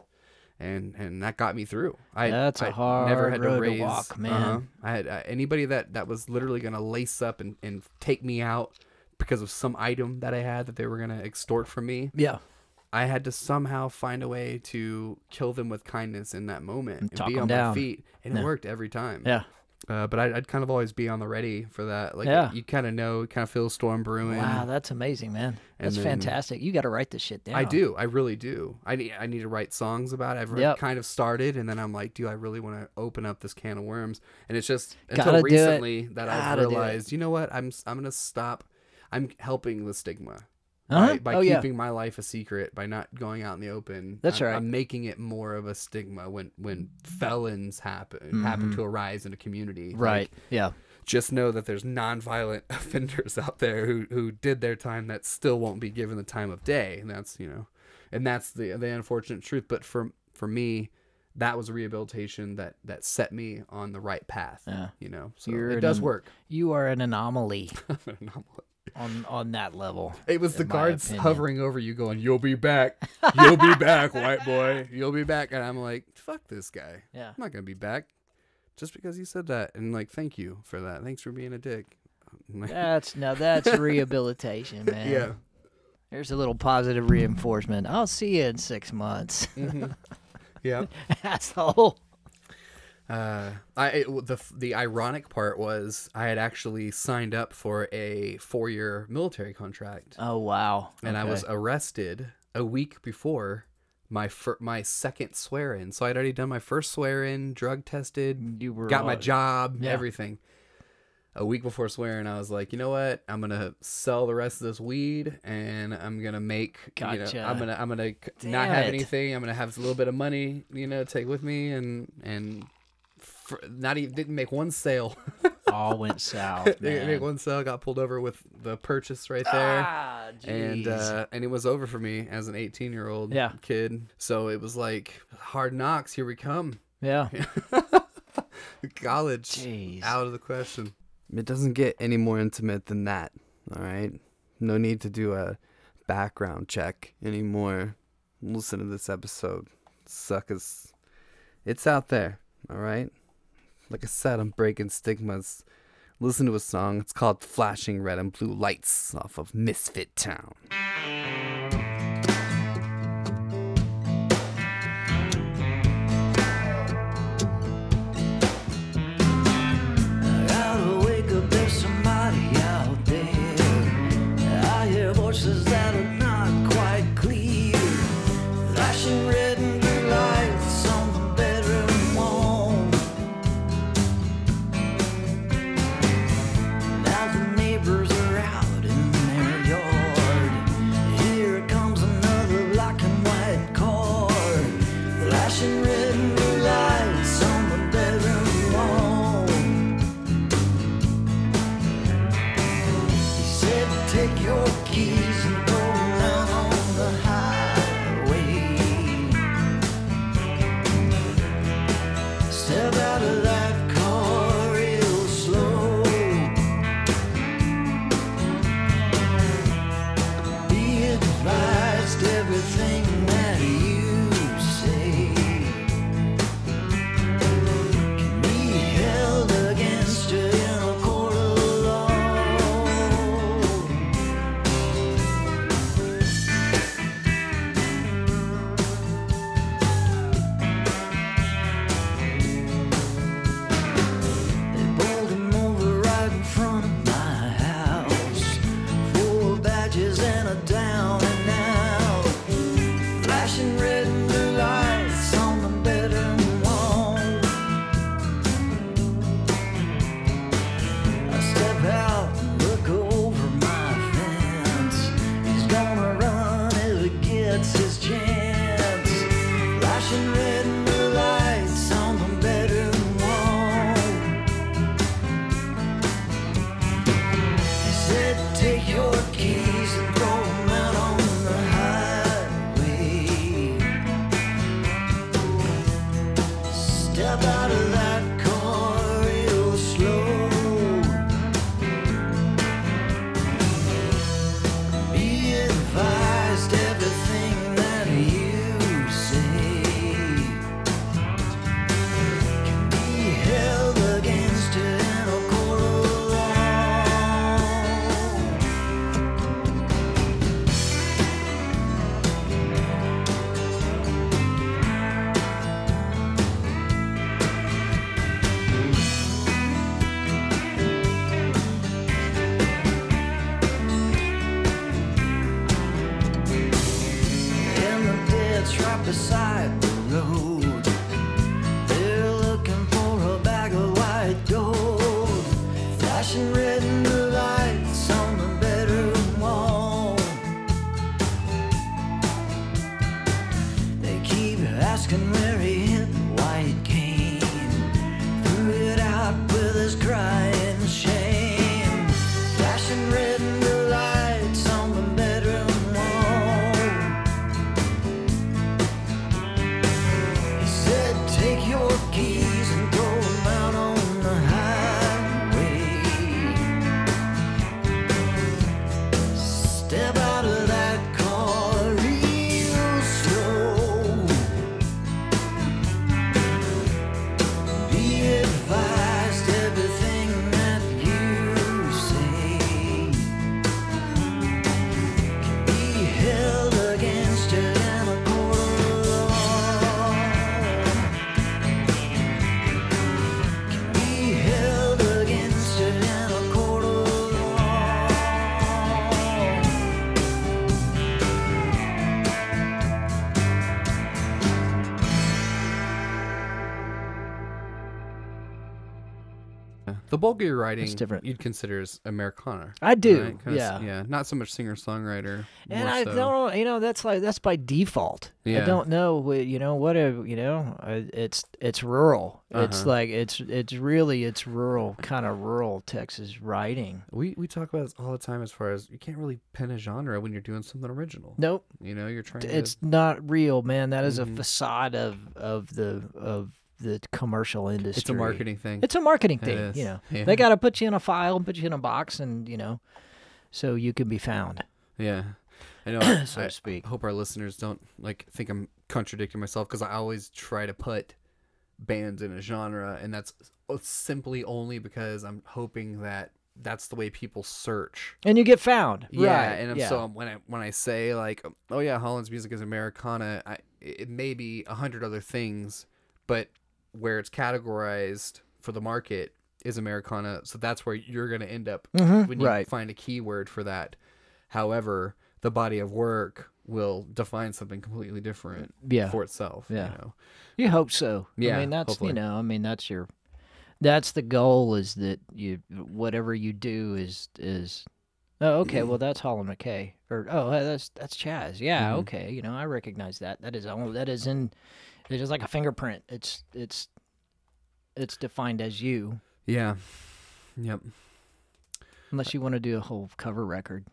And that got me through. That's a hard never had road to raise, to walk, man. I had anybody that was literally going to lace up and take me out because of some item that I had that they were going to extort from me. Yeah. I had to somehow find a way to kill them with kindness in that moment and talk be them on down. my feet. And it worked every time. Yeah. But I'd kind of always be on the ready for that. Like, Yeah. you kind of know, kind of feel a storm brewing. Wow, that's amazing, man. That's then- fantastic. You got to write this shit down. I do. I really do. I need to write songs about it. I've Yep. kind of started, and then I'm like, do I really want to open up this can of worms? And it's just until Gotta do it. recently that I've Gotta do it. realized, you know what? I'm gonna stop. I'm helping the stigma Uh-huh. by Oh, yeah. keeping my life a secret, by not going out in the open. That's right. I'm making it more of a stigma when felons happen to arise in a community. Right. Like, Yeah. just know that there's nonviolent offenders out there who did their time that still won't be given the time of day, and that's the unfortunate truth. But for me, that was a rehabilitation that set me on the right path. Yeah. So You're it does an- work. You are an anomaly on that level. It was the in my guards opinion. hovering over you, going, "You'll be back, you'll be back, white boy, you'll be back," and I'm like, "Fuck this guy. Yeah. I'm not gonna be back." Just because you said that, and like, thank you for that. Thanks for being a dick. That's rehabilitation, man. Yeah. There's a little positive reinforcement. I'll see you in 6 months. Yeah. Asshole. The ironic part was I had actually signed up for a 4-year military contract, Oh wow. and I Okay. was arrested a week before my second swear-in. So I'd already done my first swear-in, drug tested, You were got my job, yeah. everything. A week before swearing, I was like, you know what? I'm gonna sell the rest of this weed, and I'm gonna make. Gotcha. I'm gonna not Damn have it. anything. I'm gonna have a little bit of money, take with me, and not even didn't make one sale. All went south, Didn't make man. one sale. Got pulled over with the purchase right there. Ah, And jeez. and it was over for me as an 18-year-old Yeah. kid. So it was like hard knocks. Here we come. Yeah. College Jeez. out of the question. It doesn't get any more intimate than that. All right. No need to do a background check anymore. Listen to this episode, suckers. It's out there. All right. Like I said, I'm breaking stigmas. Listen to a song. It's called Flashing Red and Blue Lights off of Misfit Town. I gotta wake up, there's somebody out there. I hear voices that are not quite clear. Flashing red and blue lights on the bedroom wall. Now the neighbors are out in their yard. Here comes another black and white car. Flashing red and blue lights on the bedroom wall. He said, take your keys and go down on the highway. Step out of that car real slow. Be advised, everything that you say can be held against you in a court of law. They pulled him over right in front of my house. 4 badges and a down and out. Flashing red and blue lights on the bedroom wall. I step out and look over my fence. He's gonna run if he gets his chance. Flashing red and blue lights on the bedroom wall. He said, take your keys and throw them out on the highway. Step out of that car real slow. Be advised, everything that you say can be held against you in a court of law. the bulk of your writing different. you'd consider as Americana. I do, right? Kinda yeah. yeah. Not so much singer-songwriter. And more I so. don't, that's by default. Yeah. I don't know, it's rural. It's like it's rural, kind of rural Texas writing. We talk about this all the time as far as you can't really pin a genre when you're doing something original. Nope, You're trying it's to. not real, man. That is a facade of the commercial industry. It's a marketing thing. It's a marketing It thing. is. Yeah. They got to put you in a file, put you in a box, and so you can be found, Yeah. I know. so to speak. I hope our listeners don't think I'm contradicting myself because I always try to put bands in a genre, and that's simply only because I'm hoping that that's the way people search. And you get found. Yeah, right. and so when I say oh yeah, Holland's music is Americana, it may be 100 other things, but where it's categorized for the market is Americana, so that's where you're going to end up when you find a keyword for that. However, the body of work will define something completely different for itself. Yeah. You hope so. Yeah, I mean, that's, hopefully. that's the goal, is that whatever you do is, oh, okay, well, that's Hollin Mckay. Or, oh, that's Chaz. Yeah, okay. I recognize that. It is like a fingerprint. It's defined as you. Yeah. Yep. Unless you want to do a whole cover record,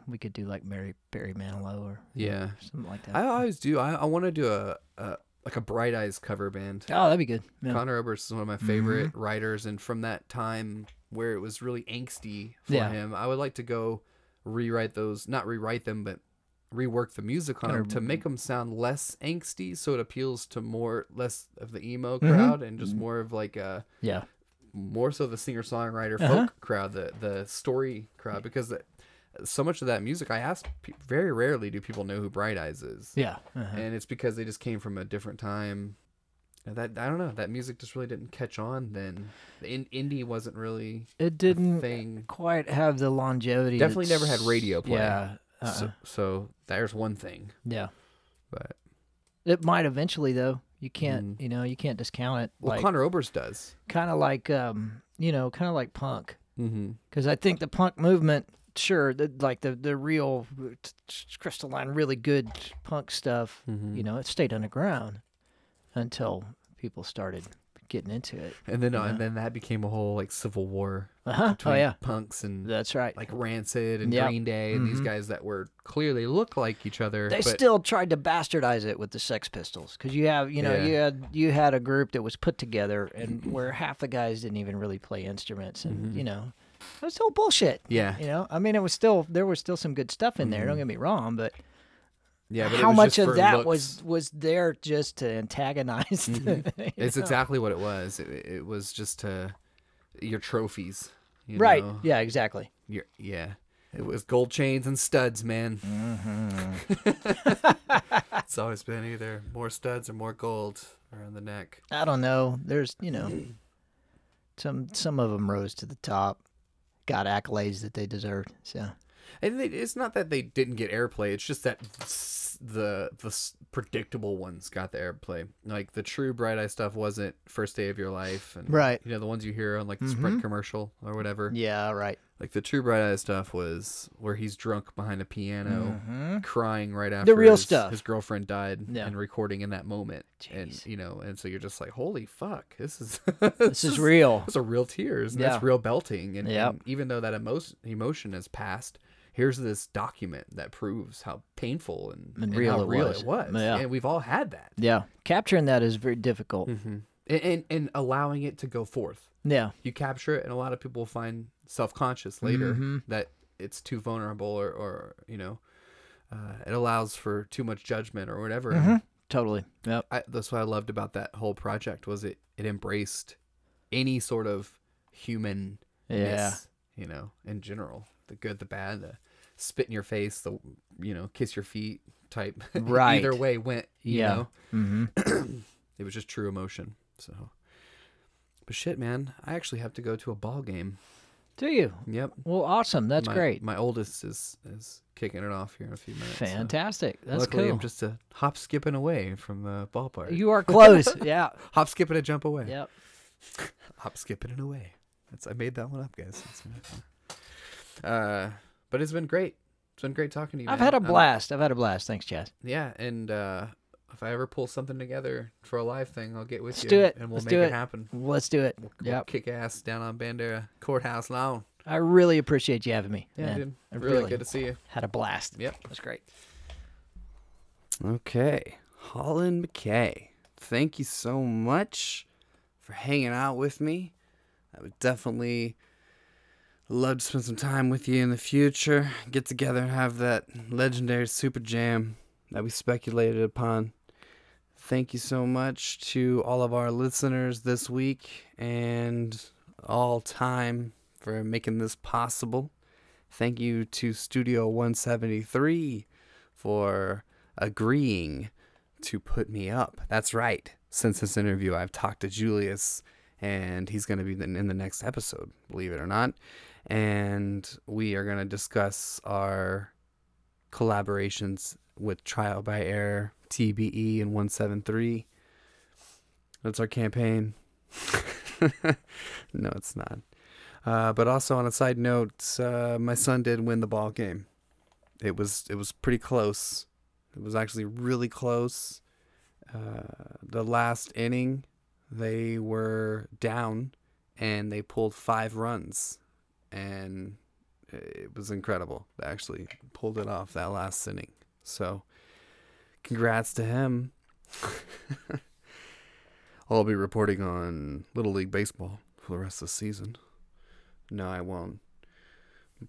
we could do like Barry Manilow or something like that. I always do. I want to do a Bright Eyes cover band. Oh, that'd be good. Yeah. Connor Oberst is one of my favorite writers, and from that time where it was really angsty for him, I would like to go rewrite those, not rewrite them, but rework the music on them to make them sound less angsty, so it appeals to less of the emo crowd and just more of more so the singer-songwriter folk crowd, the story crowd, because so much of that music, I ask, very rarely do people know who Bright Eyes is. Yeah. And it's because they just came from a different time. That I don't know, that music just really didn't catch on then. The indie wasn't really It didn't a thing. quite have the longevity. Definitely never had radio play. Yeah. So there's one thing. Yeah. But it might eventually, though. You can't, you can't discount it. Well, Connor Oberst does. Kind of like, kind of like punk. Mm-hmm. Because I think the punk movement, sure, the real crystalline, really good punk stuff, it stayed underground until people started getting into it. And then and then that became a whole civil war between punks and that's right, like Rancid and Green Day and these guys that were clearly look like each other. They still tried to bastardize it with the Sex Pistols, because you have you had a group that was put together and where half the guys didn't even really play instruments, and it was still bullshit. Yeah. I mean, there was still some good stuff in there. Don't get me wrong, but. Yeah, but how much of that looks. was there just to antagonize? It's exactly what it was. It was just your trophies, right? Know? Yeah, exactly. It was gold chains and studs, man. It's always been either more studs or more gold around the neck. I don't know. There's some of them rose to the top, got accolades that they deserved. So. And it's not that they didn't get airplay. It's just that the predictable ones got the airplay. Like the true Bright Eye stuff wasn't First Day of Your Life, and right. The ones you hear on the Sprint commercial or whatever. Yeah, right. Like the true Bright Eye stuff was where he's drunk behind a piano, crying right after the real stuff. His girlfriend died, and recording in that moment. Jeez. And and so you're just like, holy fuck, this is this is real. Those are real tears, and that's real belting. And even though that emotion has passed, here's this document that proves how painful and real, how it real was. it was. Yeah. And we've all had that. Yeah. Capturing that is very difficult. And allowing it to go forth. Yeah. You capture it, and a lot of people find self-conscious later that it's too vulnerable or it allows for too much judgment or whatever. Totally. Yep. That's what I loved about that whole project was it embraced any sort of humanness, in general. The good, the bad, the spit in your face, the kiss your feet type. Right. Either way went, you know. It was just true emotion. So, but shit, man, I actually have to go to a ball game. Do you? Yep. Well, awesome. That's great. My oldest is kicking it off here in a few minutes. Fantastic. So. That's Luckily, cool. I'm just a hop skipping away from the ballpark. You are close. Yeah. Hop skipping a jump away. Yep. Hop skipping it away. I made that one up, guys. But it's been great. It's been great talking to you, I've man. had a blast. Thanks, Chaz. Yeah, and if I ever pull something together for a live thing, I'll get with Let's you. do it. And we'll Let's make do it it. happen. Let's do it. We'll kick ass down on Bandera Courthouse Lawn. I really appreciate you having me. Yeah, man. dude. I Really good to see you. Had a blast. Yep. That's great. Okay. Hollin Mckay, thank you so much for hanging out with me. I would definitely love to spend some time with you in the future. Get together and have that legendary super jam that we speculated upon. Thank you so much to all of our listeners this week and all time for making this possible. Thank you to Studio 173 for agreeing to put me up. That's right. Since this interview, I've talked to Julius, and he's going to be in the next episode, believe it or not. And we are going to discuss our collaborations with Trial by Error, TBE, and 173. That's our campaign. No, it's not. But also on a side note, my son did win the ball game. It was pretty close. It was actually really close. The last inning, they were down, and they pulled 5 runs, and it was incredible. They actually pulled it off that last inning. So, congrats to him. I'll be reporting on Little League Baseball for the rest of the season. No, I won't.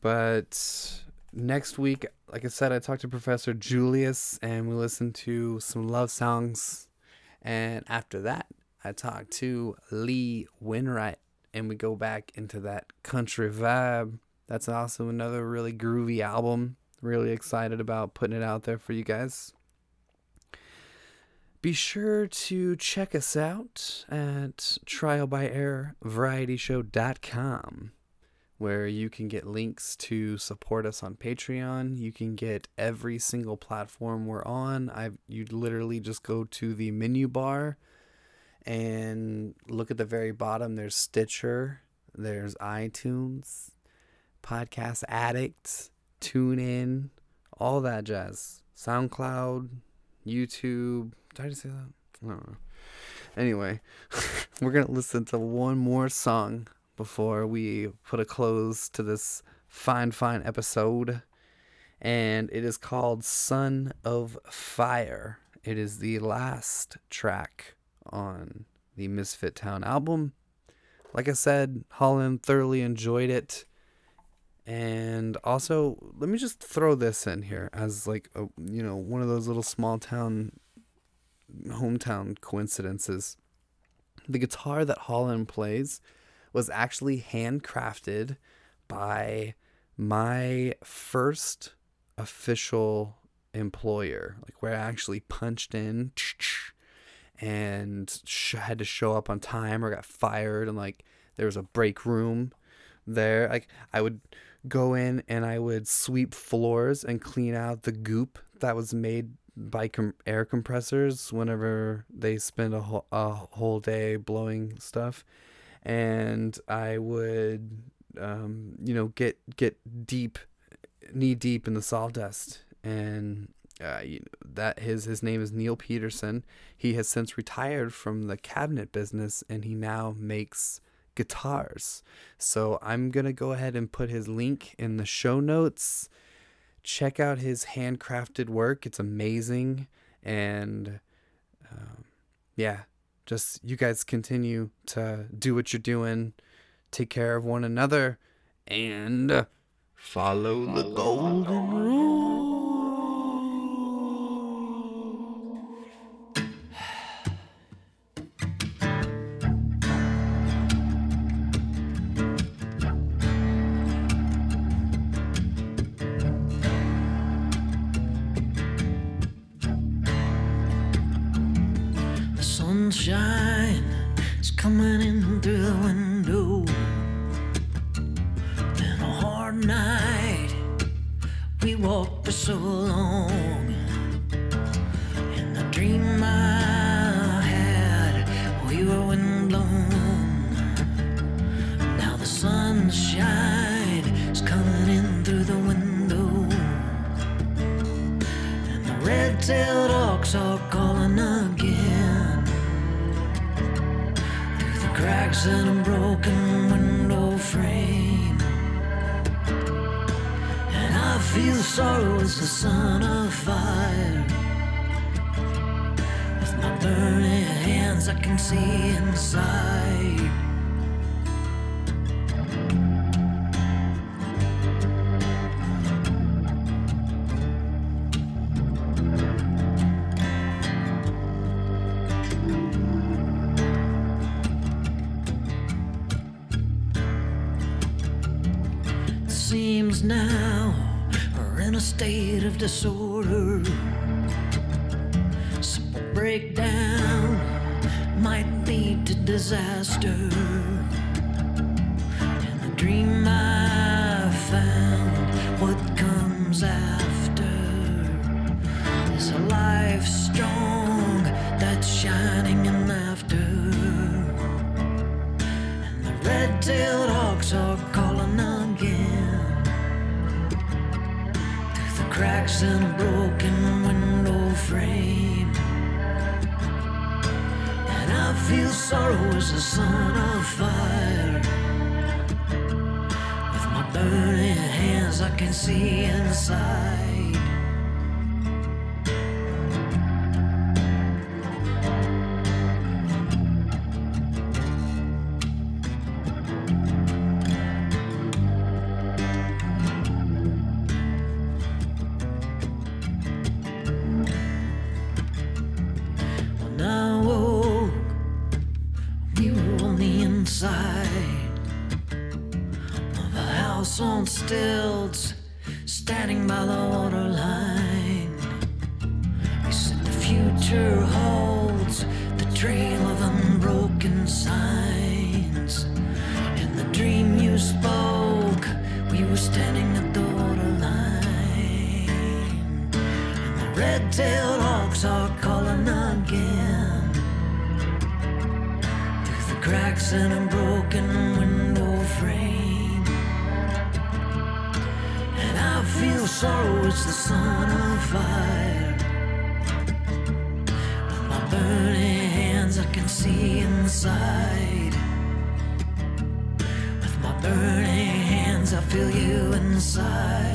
But next week, like I said, I talked to Professor Julius, and we listened to some love songs. And after that, I talked to Lee Winwright, and we go back into that country vibe. That's also another really groovy album. Really excited about putting it out there for you guys. Be sure to check us out at trialbyerrorvarietyshow.com, where you can get links to support us on Patreon. You can get every single platform we're on. You literally just go to the menu bar and look at the very bottom. There's Stitcher, there's iTunes, Podcast Addict, TuneIn, all that jazz. SoundCloud, YouTube. Did I just say that? I don't know. Anyway, we're going to listen to one more song before we put a close to this fine episode. And it is called Son of Fire. It is the last track on the Misfit Town album. Like I said, Hollin thoroughly enjoyed it. And also, let me just throw this in here as like a, one of those little small town hometown coincidences. The guitar that Hollin plays was actually handcrafted by my first official employer, like where I actually punched in and had to show up on time or got fired, and like there was a break room there. Like I would go in and I would sweep floors and clean out the goop that was made by air compressors whenever they spend a whole day blowing stuff. And I would get knee deep in the sawdust. And that his name is Neil Peterson. He has since retired from the cabinet business, and he now makes guitars. So I'm gonna go ahead and put his link in the show notes. Check out his handcrafted work. It's amazing. And just you guys continue to do what you're doing. Take care of one another and follow the golden rule. Sunshine is coming in through the window. Been a hard night. We walked for so long. In the dream I had, we were windblown. Now the sunshine is coming in through the window, and the red-tailed hawks are calling again through the cracks in a broken window frame. And I feel sorrow as the sun of fire. With my burning hands I can see inside. Seems now we're in a state of disorder. Simple breakdown might lead to disaster. In the dream I found, what comes after is a life strong that's shining in laughter. And the red-tailed hawks are calling again through the cracks in a broken window frame. And I feel sorrow as the sun of fire. With my burning hands I can see inside. Of a house on stilts, standing by the waterline. You said the future holds the trail of unbroken signs. In the dream you spoke, we were standing at the waterline. And the red-tailed hawks are calling again through the cracks in a broken window frame. And I feel sorrow as the sun of fire. With my burning hands I can see inside. With my burning hands I feel you inside.